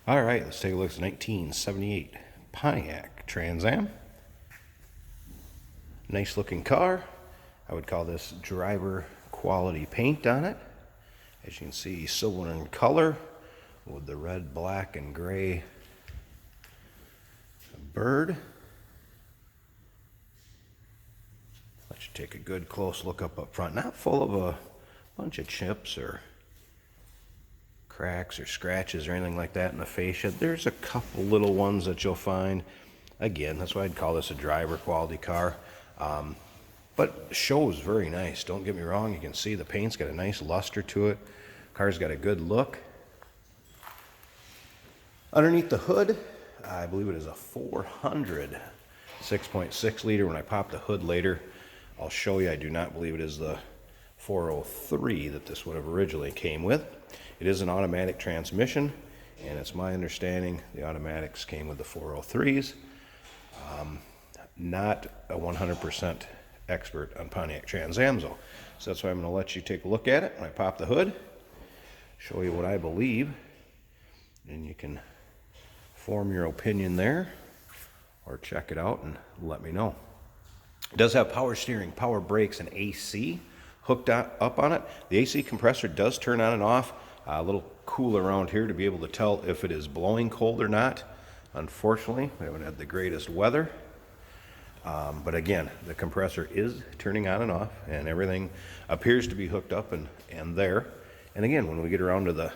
All right, let's take a look at the 1978 Pontiac Trans Am. Nice looking car. I would call this driver quality paint on it. As you can see, silver in color with the red, black, and gray bird. Let you take a good close look up front. Not full of a bunch of chips or cracks or scratches or anything like that in the fascia. There's a couple little ones that you'll find. Again, that's why I'd call this a driver quality car. But shows very nice. Don't get me wrong. You can see the paint's got a nice luster to it. Car's got a good look. Underneath the hood, I believe it is a 400 6.6 liter. When I pop the hood later, I'll show you. I do not believe it is the 403 that this would have originally came with. It is an automatic transmission, and it's my understanding the automatics came with the 403s. Not a 100% expert on Pontiac Trans Ams, so that's why I'm going to let you take a look at it when I pop the hood, show you what I believe, and you can form your opinion there or check it out and let me know. It does have power steering, power brakes, and AC hooked up on it. The AC compressor does turn on and off. A little cool around here to be able to tell if it is blowing cold or not. Unfortunately, we haven't had the greatest weather. But again, the compressor is turning on and off, and everything appears to be hooked up and there. And again, when we get around to the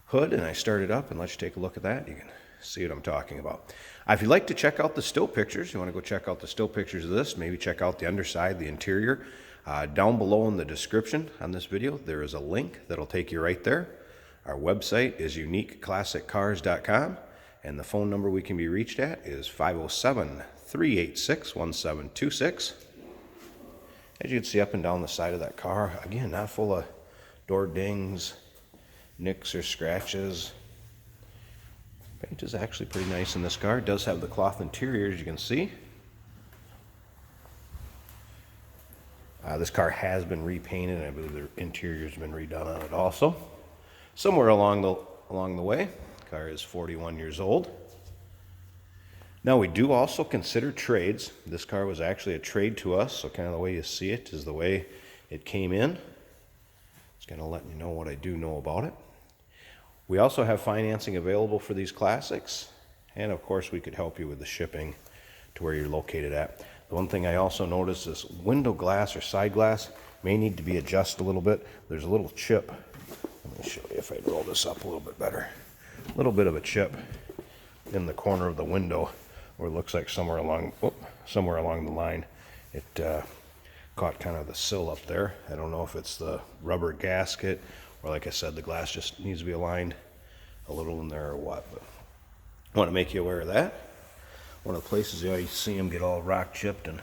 hood and I start it up and let you take a look at that, you can see what I'm talking about. If you'd like to check out the still pictures, you want to go check out the still pictures of this, maybe check out the underside, the interior. Down below in the description on this video, there is a link that'll take you right there. Our website is uniqueclassiccars.com, and the phone number we can be reached at is 507-386-1726. As you can see up and down the side of that car, again, not full of door dings, nicks or scratches. Paint is actually pretty nice in this car. It does have the cloth interior, as you can see. This car has been repainted, and I believe the interior's been redone on it also. Somewhere along the way, the car is 41 years old. Now, we do also consider trades. This car was actually a trade to us, so kind of the way you see it is the way it came in. It's kind of letting you know what I do know about it. We also have financing available for these classics, and of course we could help you with the shipping to where you're located at. The one thing I also noticed is window glass or side glass may need to be adjusted a little bit. There's a little chip. Let me show you if I roll this up a little bit better. A little bit of a chip in the corner of the window, where it looks like somewhere along the line it caught kind of the sill up there. I don't know if it's the rubber gasket or, like I said, the glass just needs to be aligned a little in there or what. But I want to make you aware of that. One of the places you always see them get all rock chipped and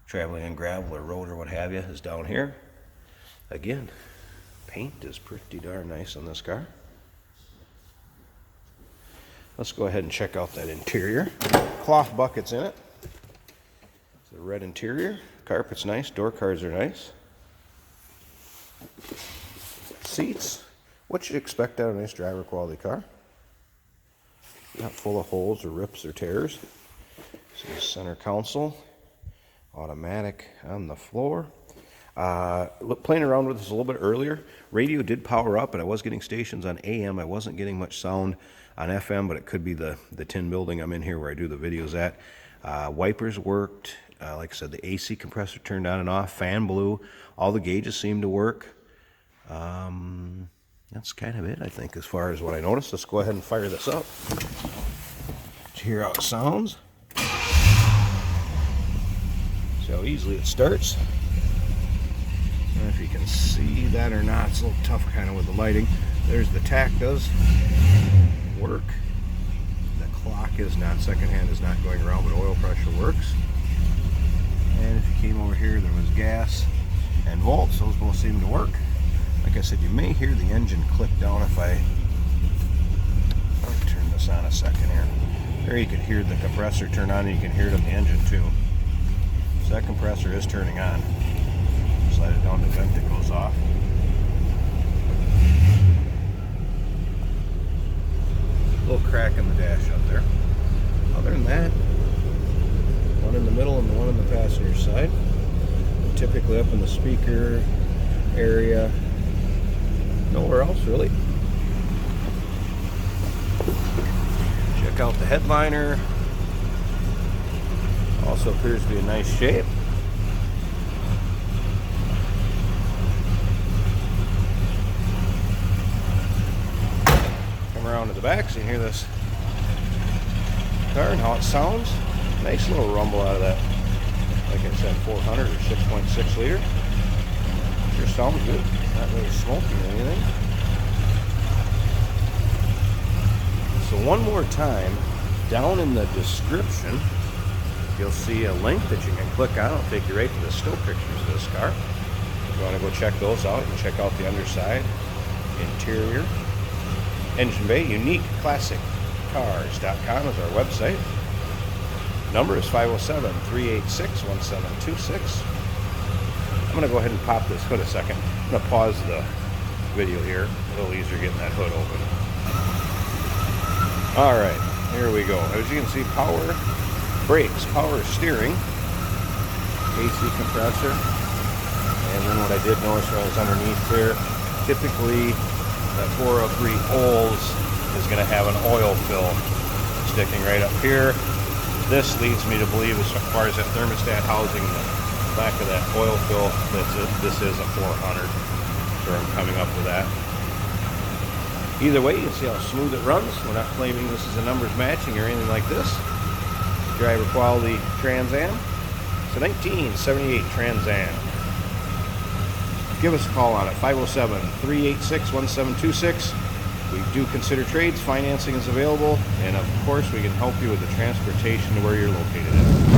traveling on gravel or road or what have you is down here. Again, paint is pretty darn nice on this car. Let's go ahead and check out that interior. Cloth buckets in it. It's a red interior. Carpet's nice. Door cards are nice. Seats. What you'd expect out of a nice driver quality car. Not full of holes or rips or tears. So center console, automatic on the floor. Playing around with this a little bit earlier, radio did power up, and I was getting stations on AM. I wasn't getting much sound on FM, but it could be the tin building I'm in here where I do the videos at. Wipers worked. Like I said, the AC compressor turned on and off. Fan blew. All the gauges seemed to work. That's kind of it, I think, as far as what I noticed. Let's go ahead and fire this up. Let's hear how it sounds. See how easily it starts. I don't know if you can see that or not. It's a little tough kind of with the lighting. There's the tack does work. The clock is not, second hand is not going around, but oil pressure works. And if you came over here, there was gas and volts. Those both seem to work. Like I said, you may hear the engine click down if I'll turn this on a second here. There you can hear the compressor turn on, and you can hear it on the engine too. So that compressor is turning on. Slide it down the vent that goes off. speaker area. Nowhere else really. Check out the headliner. Also appears to be in nice shape. Come around to the back so you can hear this car and how it sounds. Nice little rumble out of that, like I said, 400 or 6.6 liter. Sure sounds good. Not really smoky or anything. So one more time, down in the description, you'll see a link that you can click on. It'll take you right to the still pictures of this car. If you want to go check those out, you can check out the underside, interior, engine bay. UniqueClassicCars.com is our website. Number is 507-386-1726. I'm going to go ahead and pop this hood a second. I'm going to pause the video here. A little easier getting that hood open. Alright, here we go. As you can see, power brakes, power steering, AC compressor, and then what I did notice when I was underneath there, typically that 403 Olds is going to have an oil fill sticking right up here. This leads me to believe, as far as that thermostat housing in the back of that oil fill, this is a 400. So I'm coming up with that. Either way, you can see how smooth it runs. We're not claiming this is a numbers matching or anything like this. Driver quality Trans Am. It's a 1978 Trans Am. Give us a call on it, 507-386-1726. We do consider trades. Financing is available. And of course, we can help you with the transportation to where you're located at.